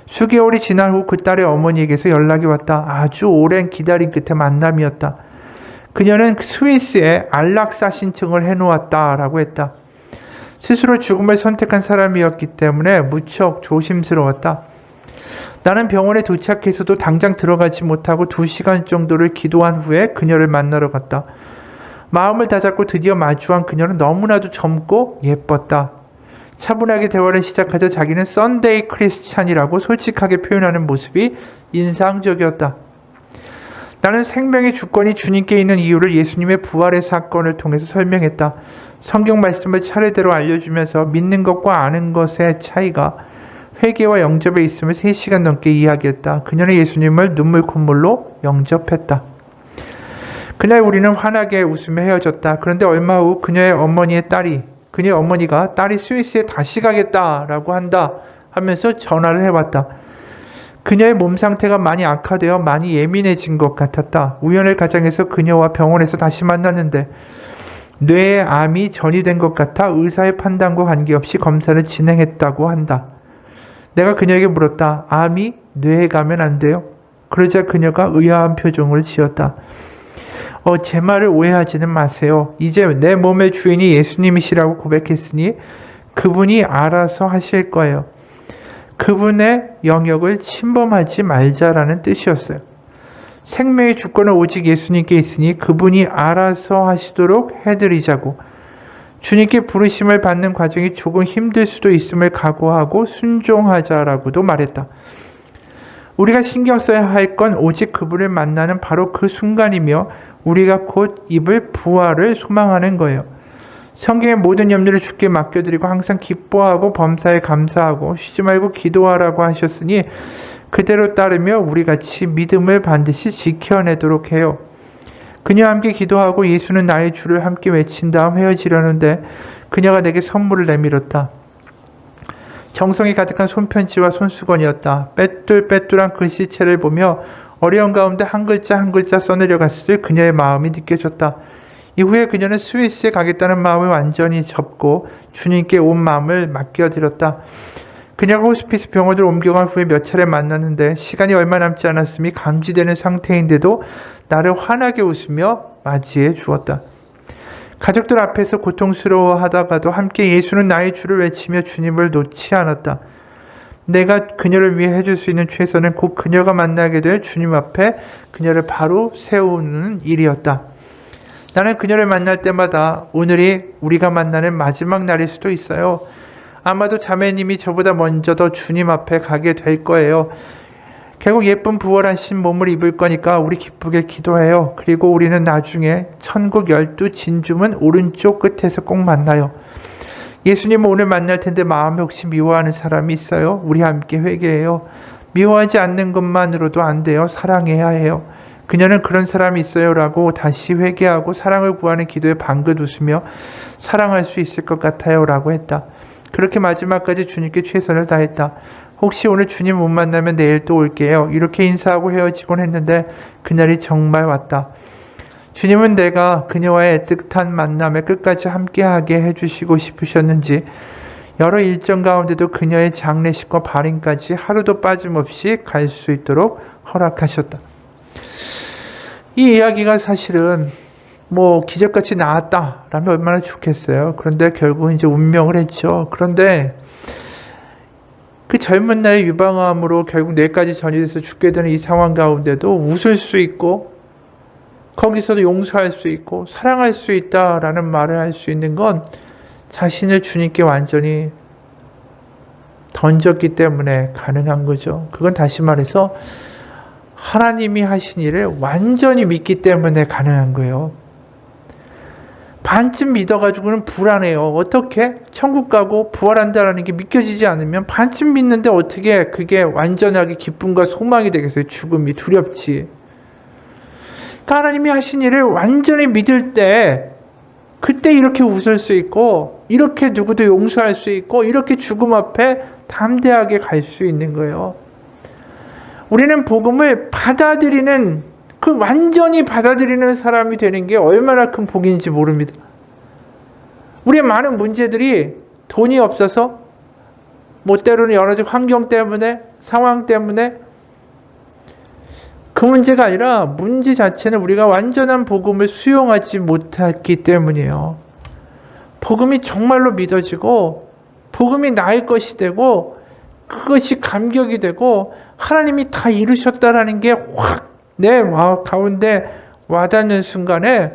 수개월이 지난 후 그 딸의 어머니에게서 연락이 왔다. 아주 오랜 기다림 끝에 만남이었다. 그녀는 스위스에 안락사 신청을 해놓았다라고 했다. 스스로 죽음을 선택한 사람이었기 때문에 무척 조심스러웠다. 나는 병원에 도착해서도 당장 들어가지 못하고 2시간 정도를 기도한 후에 그녀를 만나러 갔다. 마음을 다잡고 드디어 마주한 그녀는 너무나도 젊고 예뻤다. 차분하게 대화를 시작하자 자기는 썬데이 크리스찬이라고 솔직하게 표현하는 모습이 인상적이었다. 나는 생명의 주권이 주님께 있는 이유를 예수님의 부활의 사건을 통해서 설명했다. 성경 말씀을 차례대로 알려주면서 믿는 것과 아는 것의 차이가 회개와 영접에 있음을 3시간 넘게 이야기했다. 그녀는 예수님을 눈물 콧물로 영접했다. 그날 우리는 환하게 웃으며 헤어졌다. 그런데 얼마 후 그녀의 어머니가 딸이 스위스에 다시 가겠다라고 한다 하면서 전화를 해왔다. 그녀의 몸 상태가 많이 악화되어 많이 예민해진 것 같았다. 우연을 가정해서 그녀와 병원에서 다시 만났는데 뇌에 암이 전이된 것 같아 의사의 판단과 관계없이 검사를 진행했다고 한다. 내가 그녀에게 물었다. 암이 뇌에 가면 안 돼요? 그러자 그녀가 의아한 표정을 지었다. 제 말을 오해하지는 마세요. 이제 내 몸의 주인이 예수님이시라고 고백했으니 그분이 알아서 하실 거예요. 그분의 영역을 침범하지 말자라는 뜻이었어요. 생명의 주권은 오직 예수님께 있으니 그분이 알아서 하시도록 해드리자고. 주님께 부르심을 받는 과정이 조금 힘들 수도 있음을 각오하고 순종하자라고도 말했다. 우리가 신경 써야 할 건 오직 그분을 만나는 바로 그 순간이며 우리가 곧 입을 부활을 소망하는 거예요. 성경의 모든 염려를 주께 맡겨드리고 항상 기뻐하고 범사에 감사하고 쉬지 말고 기도하라고 하셨으니 그대로 따르며 우리 같이 믿음을 반드시 지켜내도록 해요. 그녀와 함께 기도하고 예수는 나의 주를 함께 외친 다음 헤어지려는데 그녀가 내게 선물을 내밀었다. 정성이 가득한 손편지와 손수건이었다. 빼뚤빼뚤한 글씨체를 보며 어려운 가운데 한 글자 한 글자 써내려갔을 그녀의 마음이 느껴졌다. 이후에 그녀는 스위스에 가겠다는 마음을 완전히 접고 주님께 온 마음을 맡겨드렸다. 그녀가 호스피스 병원으로 옮겨간 후에 몇 차례 만났는데 시간이 얼마 남지 않았음이 감지되는 상태인데도 나를 환하게 웃으며 맞이해 주었다. 가족들 앞에서 고통스러워하다가도 함께 예수는 나의 주를 외치며 주님을 놓지 않았다. 내가 그녀를 위해 해줄 수 있는 최선은 곧 그녀가 만나게 될 주님 앞에 그녀를 바로 세우는 일이었다. 나는 그녀를 만날 때마다 오늘이 우리가 만나는 마지막 날일 수도 있어요. 아마도 자매님이 저보다 먼저 더 주님 앞에 가게 될 거예요. 결국 예쁜 부활하신 몸을 입을 거니까 우리 기쁘게 기도해요. 그리고 우리는 나중에 천국 12진주문 오른쪽 끝에서 꼭 만나요. 예수님은 오늘 만날 텐데 마음에 혹시 미워하는 사람이 있어요? 우리 함께 회개해요. 미워하지 않는 것만으로도 안 돼요. 사랑해야 해요. 그녀는 그런 사람이 있어요 라고 다시 회개하고 사랑을 구하는 기도에 방긋 웃으며 사랑할 수 있을 것 같아요 라고 했다. 그렇게 마지막까지 주님께 최선을 다했다. 혹시 오늘 주님 못 만나면 내일 또 올게요. 이렇게 인사하고 헤어지곤 했는데 그날이 정말 왔다. 주님은 내가 그녀와의 애틋한 만남에 끝까지 함께하게 해주시고 싶으셨는지 여러 일정 가운데도 그녀의 장례식과 발인까지 하루도 빠짐없이 갈 수 있도록 허락하셨다. 이 이야기가 사실은 기적같이 나왔다라면 얼마나 좋겠어요. 그런데 결국은 이제 운명을 했죠. 그런데 그 젊은 나이에 유방암으로 결국 뇌까지 전이돼서 죽게 되는 이 상황 가운데도 웃을 수 있고 거기서도 용서할 수 있고 사랑할 수 있다라는 말을 할 수 있는 건 자신을 주님께 완전히 던졌기 때문에 가능한 거죠. 그건 다시 말해서 하나님이 하신 일을 완전히 믿기 때문에 가능한 거예요. 반쯤 믿어가지고는 불안해요. 어떻게? 천국 가고 부활한다라는 게 믿겨지지 않으면 반쯤 믿는데 어떻게 그게 완전하게 기쁨과 소망이 되겠어요? 죽음이 두렵지. 그러니까 하나님이 하신 일을 완전히 믿을 때 그때 이렇게 웃을 수 있고 이렇게 누구도 용서할 수 있고 이렇게 죽음 앞에 담대하게 갈 수 있는 거예요. 우리는 복음을 받아들이는 완전히 받아들이는 사람이 되는 게 얼마나 큰 복인지 모릅니다. 우리의 많은 문제들이 돈이 없어서 때로는 여러 가지 환경 때문에 상황 때문에 그 문제가 아니라 문제 자체는 우리가 완전한 복음을 수용하지 못했기 때문이에요. 복음이 정말로 믿어지고 복음이 나의 것이 되고 그것이 감격이 되고 하나님이 다 이루셨다라는 게 확 내 가운데 와닿는 순간에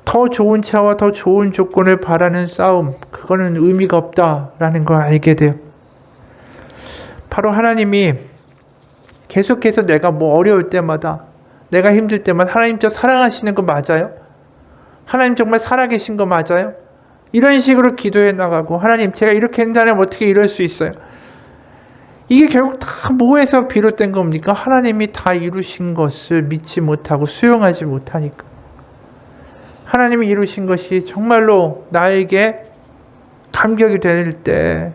더 좋은 차와 더 좋은 조건을 바라는 싸움, 그거는 의미가 없다라는 걸 알게 돼요. 바로 하나님이 계속해서 내가 어려울 때마다 내가 힘들 때만 하나님 저 사랑하시는 거 맞아요? 하나님 정말 살아계신 거 맞아요? 이런 식으로 기도해 나가고 하나님 제가 이렇게 한다면 어떻게 이럴 수 있어요? 이게 결국 다 뭐에서 비롯된 겁니까? 하나님이 다 이루신 것을 믿지 못하고 수용하지 못하니까. 하나님이 이루신 것이 정말로 나에게 감격이 될 때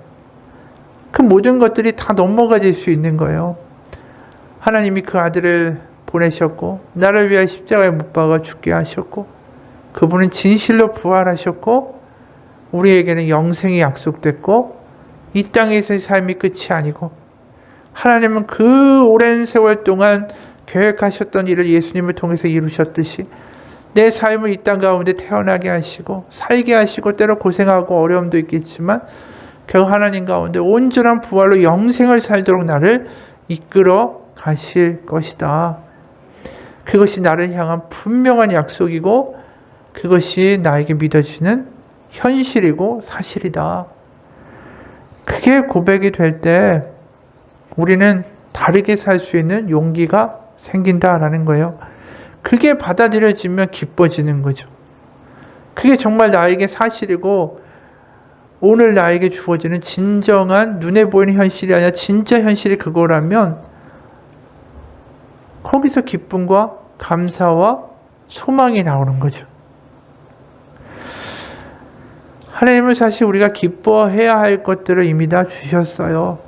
그 모든 것들이 다 넘어가질 수 있는 거예요. 하나님이 그 아들을 보내셨고 나를 위하여 십자가에 못 박아 죽게 하셨고 그분은 진실로 부활하셨고 우리에게는 영생이 약속됐고 이 땅에서의 삶이 끝이 아니고 하나님은 그 오랜 세월 동안 계획하셨던 일을 예수님을 통해서 이루셨듯이 내 삶을 이 땅 가운데 태어나게 하시고 살게 하시고 때로 고생하고 어려움도 있겠지만 결국 하나님 가운데 온전한 부활로 영생을 살도록 나를 이끌어 가실 것이다. 그것이 나를 향한 분명한 약속이고 그것이 나에게 믿어지는 현실이고 사실이다. 그게 고백이 될 때 우리는 다르게 살 수 있는 용기가 생긴다라는 거예요. 그게 받아들여지면 기뻐지는 거죠. 그게 정말 나에게 사실이고 오늘 나에게 주어지는 진정한 눈에 보이는 현실이 아니라 진짜 현실이 그거라면 거기서 기쁨과 감사와 소망이 나오는 거죠. 하나님은 사실 우리가 기뻐해야 할 것들을 이미 다 주셨어요.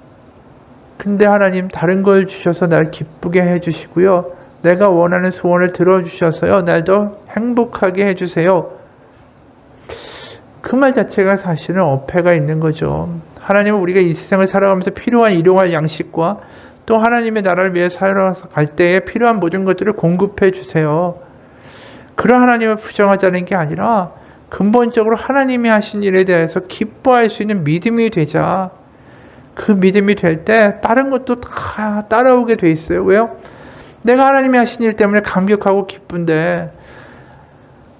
근데 하나님 다른 걸 주셔서 날 기쁘게 해주시고요. 내가 원하는 소원을 들어주셔서요. 날 더 행복하게 해주세요. 그 말 자체가 사실은 어폐가 있는 거죠. 하나님은 우리가 이 세상을 살아가면서 필요한 일용할 양식과 또 하나님의 나라를 위해 살아갈 때에 필요한 모든 것들을 공급해 주세요. 그런 하나님을 부정하자는 게 아니라 근본적으로 하나님이 하신 일에 대해서 기뻐할 수 있는 믿음이 되자. 그 믿음이 될 때 다른 것도 다 따라오게 돼 있어요. 왜요? 내가 하나님이 하신 일 때문에 감격하고 기쁜데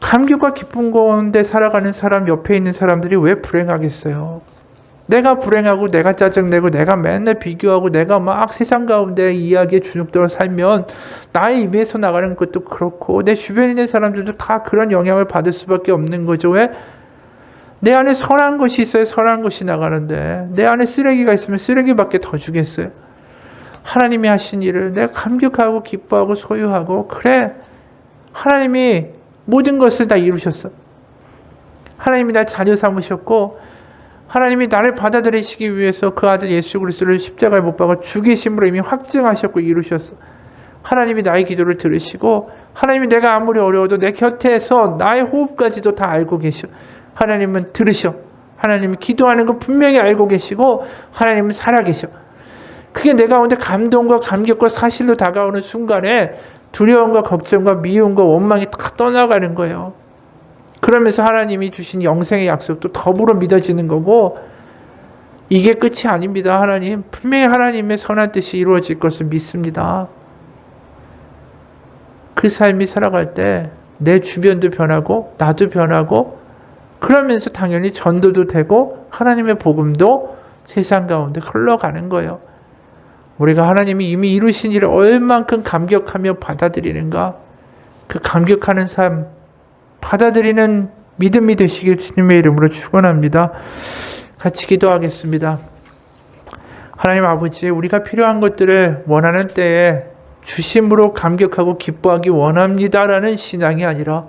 감격과 기쁜 가운데 살아가는 사람 옆에 있는 사람들이 왜 불행하겠어요? 내가 불행하고 내가 짜증내고 내가 맨날 비교하고 내가 막 세상 가운데 이야기에 주눅들어 살면 나의 입에서 나가는 것도 그렇고 내 주변에 있는 사람들도 다 그런 영향을 받을 수밖에 없는 거죠. 왜? 내 안에 선한 것이 있어야 선한 것이 나가는데 내 안에 쓰레기가 있으면 쓰레기밖에 더 주겠어요. 하나님이 하신 일을 내가 감격하고 기뻐하고 소유하고 그래 하나님이 모든 것을 다 이루셨어. 하나님이 날 자녀 삼으셨고 하나님이 나를 받아들이시기 위해서 그 아들 예수 그리스도를 십자가에 못 박아 죽이심으로 이미 확증하셨고 이루셨어. 하나님이 나의 기도를 들으시고 하나님이 내가 아무리 어려워도 내 곁에서 나의 호흡까지도 다 알고 계셔. 하나님은 들으셔. 하나님이 기도하는 거 분명히 알고 계시고 하나님은 살아계셔. 그게 내 가운데 감동과 감격과 사실로 다가오는 순간에 두려움과 걱정과 미움과 원망이 다 떠나가는 거예요. 그러면서 하나님이 주신 영생의 약속도 더불어 믿어지는 거고 이게 끝이 아닙니다. 하나님 분명히 하나님의 선한 뜻이 이루어질 것을 믿습니다. 그 삶이 살아갈 때 내 주변도 변하고 나도 변하고 그러면서 당연히 전도도 되고 하나님의 복음도 세상 가운데 흘러가는 거예요. 우리가 하나님이 이미 이루신 일을 얼만큼 감격하며 받아들이는가 그 감격하는 삶 받아들이는 믿음이 되시길 주님의 이름으로 축원합니다. 같이 기도하겠습니다. 하나님 아버지 우리가 필요한 것들을 원하는 때에 주심으로 감격하고 기뻐하기 원합니다라는 신앙이 아니라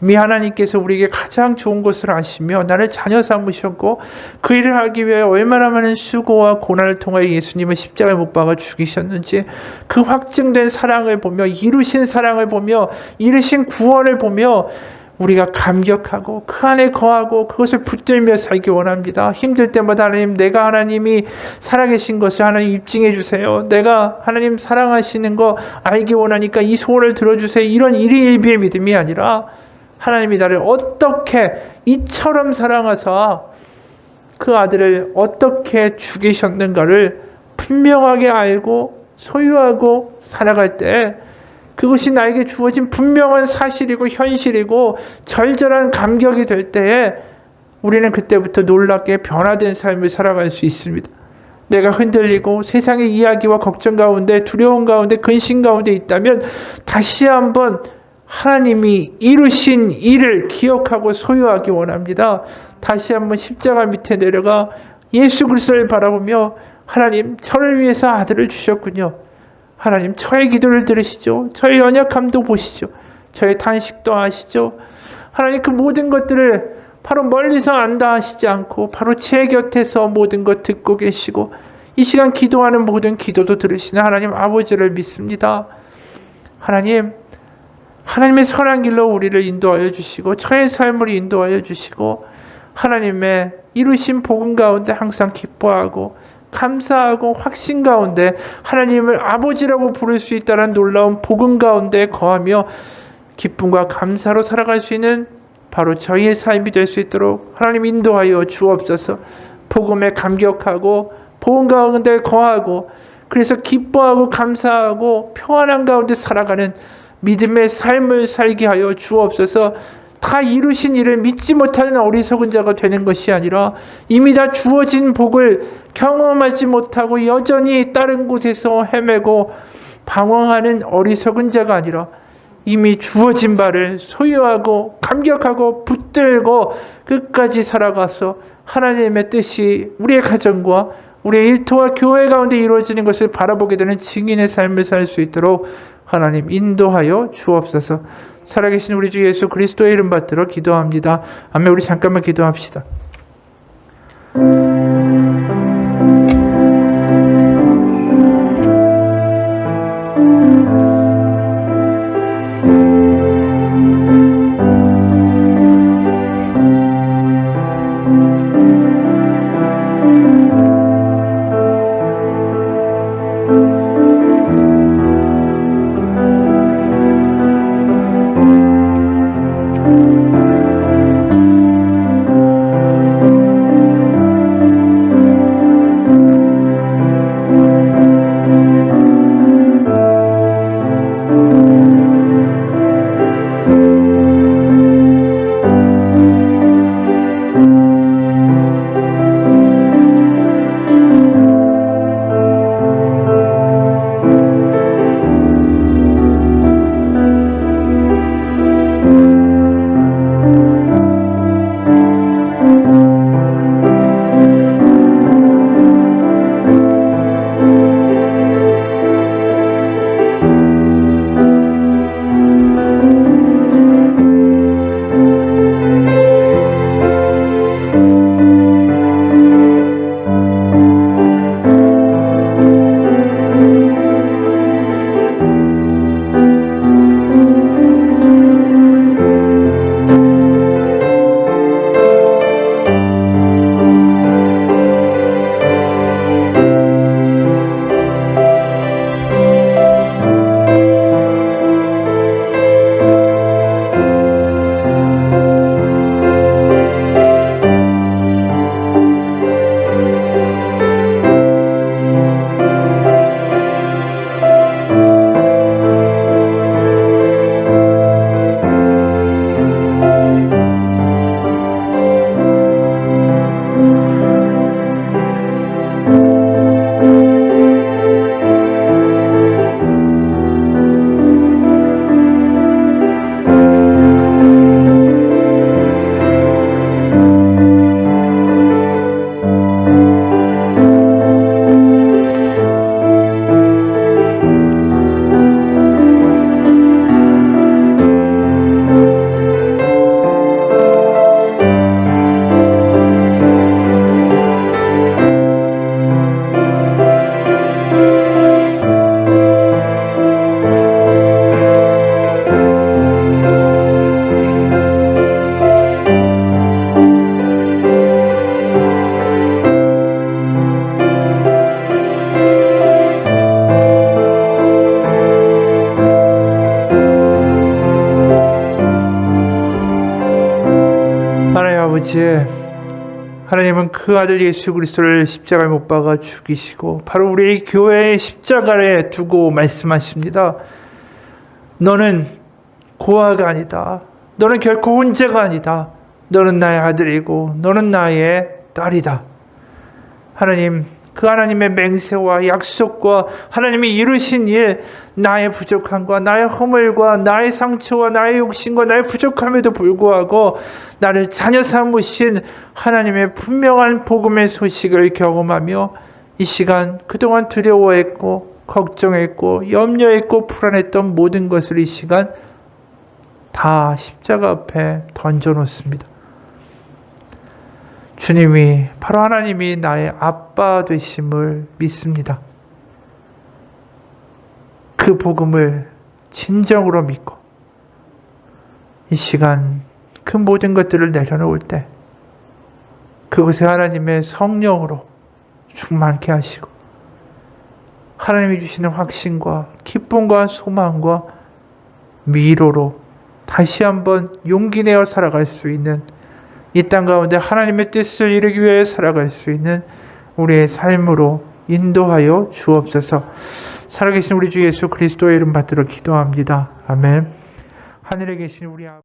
이미 하나님께서 우리에게 가장 좋은 것을 아시며 나를 자녀 삼으셨고 그 일을 하기 위해 얼마나 많은 수고와 고난을 통하여 예수님을 십자가에 못 박아 죽이셨는지 그 확증된 사랑을 보며 이루신 사랑을 보며 이루신 구원을 보며 우리가 감격하고 그 안에 거하고 그것을 붙들며 살기 원합니다. 힘들 때마다 하나님 내가 하나님이 살아계신 것을 하나님 입증해 주세요. 내가 하나님 사랑하시는 거 알기 원하니까 이 소원을 들어주세요. 이런 일희일비의 믿음이 아니라 하나님이 나를 어떻게 이처럼 사랑하사 그 아들을 어떻게 죽이셨는가를 분명하게 알고 소유하고 살아갈 때 그것이 나에게 주어진 분명한 사실이고 현실이고 절절한 감격이 될 때에 우리는 그때부터 놀랍게 변화된 삶을 살아갈 수 있습니다. 내가 흔들리고 세상의 이야기와 걱정 가운데, 두려움 가운데, 근심 가운데 있다면 다시 한번 하나님이 이루신 일을 기억하고 소유하기 원합니다. 다시 한번 십자가 밑에 내려가 예수 그리스도를 바라보며 하나님, 저를 위해서 아들을 주셨군요. 하나님, 저의 기도를 들으시죠. 저의 연약함도 보시죠. 저의 탄식도 아시죠. 하나님, 그 모든 것들을 바로 멀리서 안다 하시지 않고 바로 제 곁에서 모든 것 듣고 계시고 이 시간 기도하는 모든 기도도 들으시는 하나님 아버지를 믿습니다. 하나님, 하나님의 선한 길로 우리를 인도하여 주시고 저의 삶을 인도하여 주시고 하나님의 이루신 복음 가운데 항상 기뻐하고 감사하고 확신 가운데 하나님을 아버지라고 부를 수 있다는 놀라운 복음 가운데 거하며 기쁨과 감사로 살아갈 수 있는 바로 저희의 삶이 될 수 있도록 하나님 인도하여 주옵소서. 복음에 감격하고 복음 가운데 거하고 그래서 기뻐하고 감사하고 평안한 가운데 살아가는 믿음의 삶을 살게 하여 주옵소서. 다 이루신 일을 믿지 못하는 어리석은 자가 되는 것이 아니라 이미 다 주어진 복을 경험하지 못하고 여전히 다른 곳에서 헤매고 방황하는 어리석은 자가 아니라 이미 주어진 바를 소유하고 감격하고 붙들고 끝까지 살아가서 하나님의 뜻이 우리의 가정과 우리의 일터와 교회 가운데 이루어지는 것을 바라보게 되는 증인의 삶을 살 수 있도록 하나님 인도하여 주옵소서. 살아계신 우리 주 예수 그리스도의 이름 받들어 기도합니다. 아멘. 우리 잠깐만 기도합시다. 아버지, 하나님은 그 아들 예수 그리스도를 십자가에 못 박아 죽이시고 바로 우리 교회의 십자가에 두고 말씀하십니다. 너는 고아가 아니다. 너는 결코 혼자가 아니다. 너는 나의 아들이고 너는 나의 딸이다. 하나님, 그 하나님의 맹세와 약속과 하나님이 이루신 일, 나의 부족함과 나의 허물과 나의 상처와 나의 욕심과 나의 부족함에도 불구하고 나를 자녀 삼으신 하나님의 분명한 복음의 소식을 경험하며 이 시간 그동안 두려워했고 걱정했고 염려했고 불안했던 모든 것을 이 시간 다 십자가 앞에 던져놓습니다. 주님이 바로 하나님이 나의 아빠 되심을 믿습니다. 그 복음을 진정으로 믿고 이 시간 그 모든 것들을 내려놓을 때 그곳에 하나님의 성령으로 충만케 하시고 하나님이 주시는 확신과 기쁨과 소망과 위로로 다시 한번 용기 내어 살아갈 수 있는 이 땅 가운데 하나님의 뜻을 이루기 위해 살아갈 수 있는 우리의 삶으로 인도하여 주옵소서. 살아계신 우리 주 예수 그리스도의 이름 받들어 기도합니다. 아멘. 하늘에 계신 우리 아버지